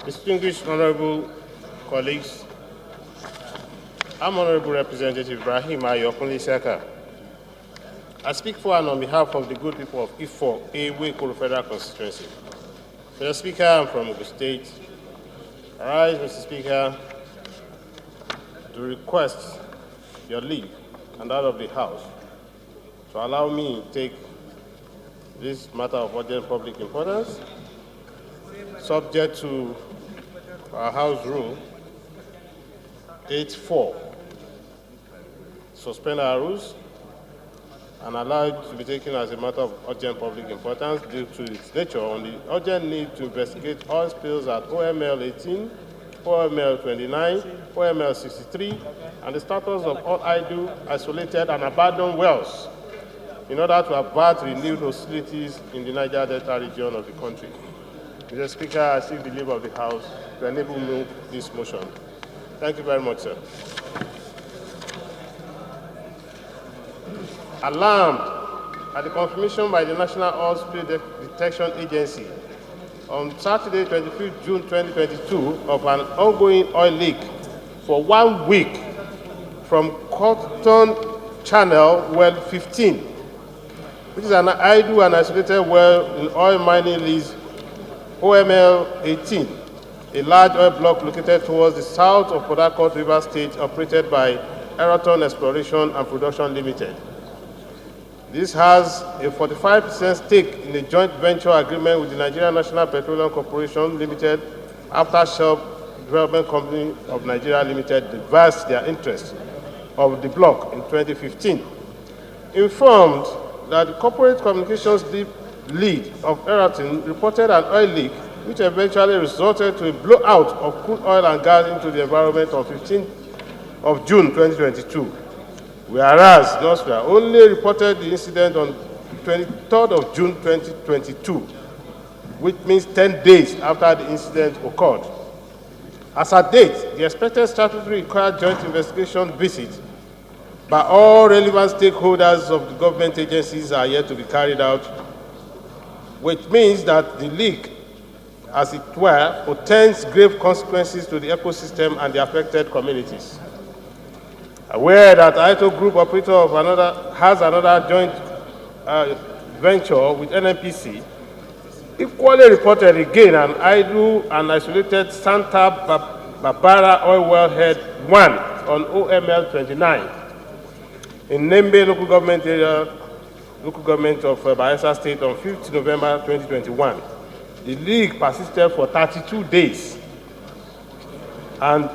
Distinguished honorable colleagues, I'm Honorable Representative Ibrahim Ayokunle Saka. I speak for and on behalf of the good people of Ifo, Ewe Federal Constituency. Mr. Speaker, I'm from Ogun State. I rise, Mr. Speaker, to request your leave and that of the House to allow me to take this matter of urgent public importance, subject to our House Rule 8.4, suspend our rules and allow it to be taken as a matter of urgent public importance due to its nature on the urgent need to investigate oil spills at OML18, OML29, OML63, and the status of all idle, isolated, and abandoned wells in order to avert renewed hostilities in the Niger Delta region of the country. Mr. Speaker, I seek the leave of the House to enable me this motion. Thank you very much, sir. Alarmed at the confirmation by the National Oil Spill Detection Agency on Saturday, 25th June 2022, of an ongoing oil leak for 1 week from Cotton Channel Well 15, which is an idle and isolated well in oil mining lease OML18, a large oil block located towards the south of Port Harcourt River State, operated by Eraton Exploration and Production Limited. This has a 45% stake in a joint venture agreement with the Nigerian National Petroleum Corporation Limited after Shelf Development Company of Nigeria Limited reversed their interest of the block in 2015. Informed that the corporate communications lead of Eraton reported an oil leak, which eventually resulted to a blowout of crude oil and gas into the environment on 15th of June 2022. Whereas NOSFER only reported the incident on 23rd of June 2022, which means 10 days after the incident occurred. As at date, the expected statutory required joint investigation visit by all relevant stakeholders of the government agencies are yet to be carried out, which means that the leak, as it were, portends grave consequences to the ecosystem and the affected communities. Aware that ITO Group operator has another joint venture with NNPC, equally reported again an idle and isolated Santa Barbara oil wellhead 1 on OML29 in Nembe local government area, local government of Bayelsa State on 5th November 2021. The leak persisted for 32 days and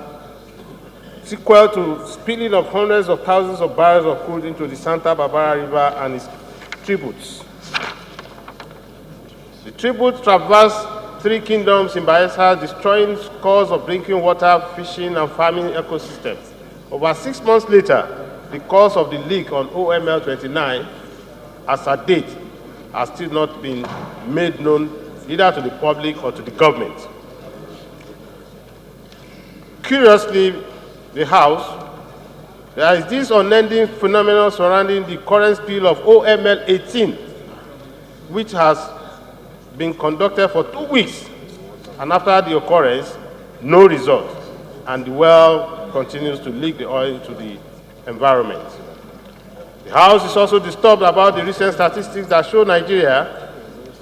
sequel to spilling of hundreds of thousands of barrels of crude into the Santa Barbara River and its tributes. The tributes traversed 3 kingdoms in Bayelsa, destroying scores of drinking water, fishing, and farming ecosystems. Over 6 months later, the cause of the leak on OML29, as at date, has still not been made known either to the public or to the government. Curiously, the House, there is this unending phenomenon surrounding the current spill of OML18, which has been conducted for 2 weeks, and after the occurrence, no result, and the well continues to leak the oil into the environment. The House is also disturbed about the recent statistics that show Nigeria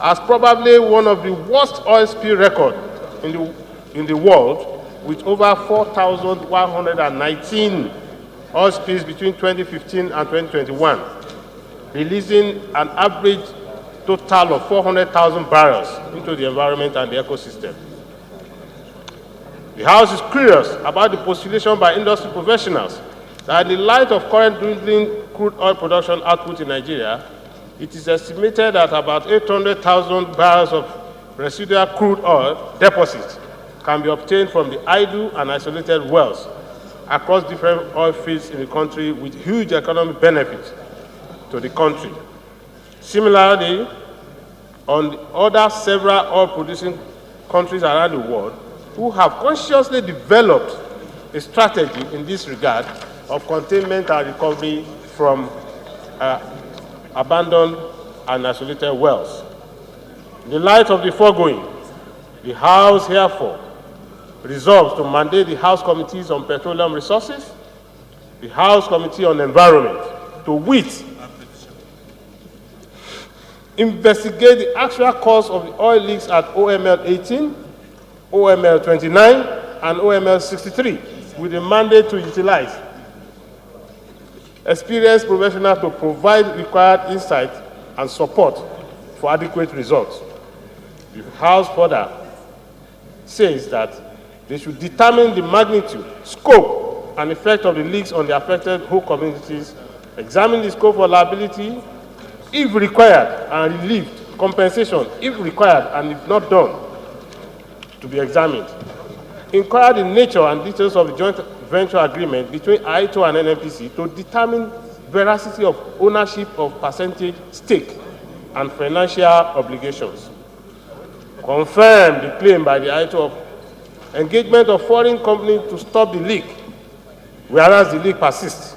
as probably one of the worst oil spill records in the world, with over 4,119 oil spills between 2015 and 2021, releasing an average total of 400,000 barrels into the environment and the ecosystem. The House is curious about the postulation by industry professionals that in the light of current dwindling crude oil production output in Nigeria, it is estimated that about 800,000 barrels of residual crude oil deposits can be obtained from the idle and isolated wells across different oil fields in the country, with huge economic benefits to the country. Similarly, on the other several oil-producing countries around the world who have consciously developed a strategy in this regard of containment and recovery from abandoned and isolated wells. In the light of the foregoing, the House, therefore, resolves to mandate the House Committees on Petroleum Resources, the House Committee on Environment, to wit, investigate the actual cause of the oil leaks at OML18, OML29, and OML63, with a mandate to utilize experienced professionals to provide required insight and support for adequate results. The House further says that they should determine the magnitude, scope, and effect of the leaks on the affected whole communities, examine the scope for liability, if required, and relieved, compensation, if required and if not done, to be examined. Inquire the nature and details of the joint venture agreement between AITO and NNPC to determine veracity of ownership of percentage stake and financial obligations. Confirm the claim by the AITO of engagement of foreign companies to stop the leak, whereas the leak persists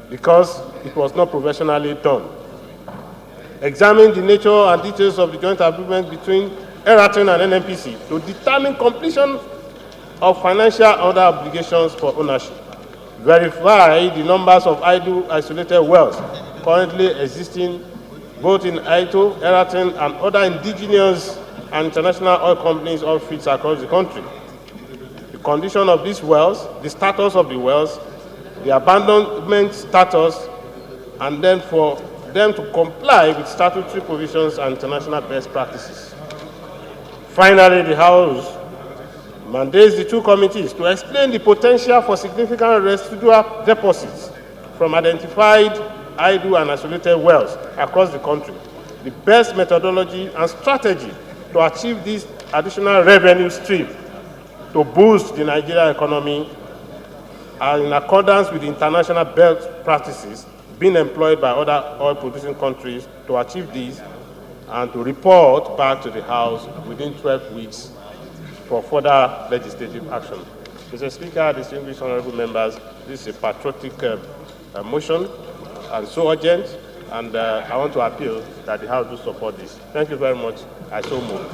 because it was not professionally done. Examine the nature and details of the joint agreement between Eraton and NNPC to determine completion of financial and other obligations for ownership. Verify the numbers of idle isolated wells currently existing both in AITO, Eraton, and other indigenous and international oil companies' oil fields across the country. The condition of these wells, the status of the wells, the abandonment status, and then for them to comply with statutory provisions and international best practices. Finally, the House mandates the two committees to explain the potential for significant residual deposits from identified idle and isolated wells across the country, the best methodology and strategy to achieve this additional revenue stream to boost the Nigerian economy are in accordance with the international best practices being employed by other oil-producing countries to achieve these, and to report back to the House within 12 weeks for further legislative action. Mr. Speaker, distinguished honorable members, this is a patriotic motion and so urgent, and I want to appeal that the House do support this. Thank you very much. I so move.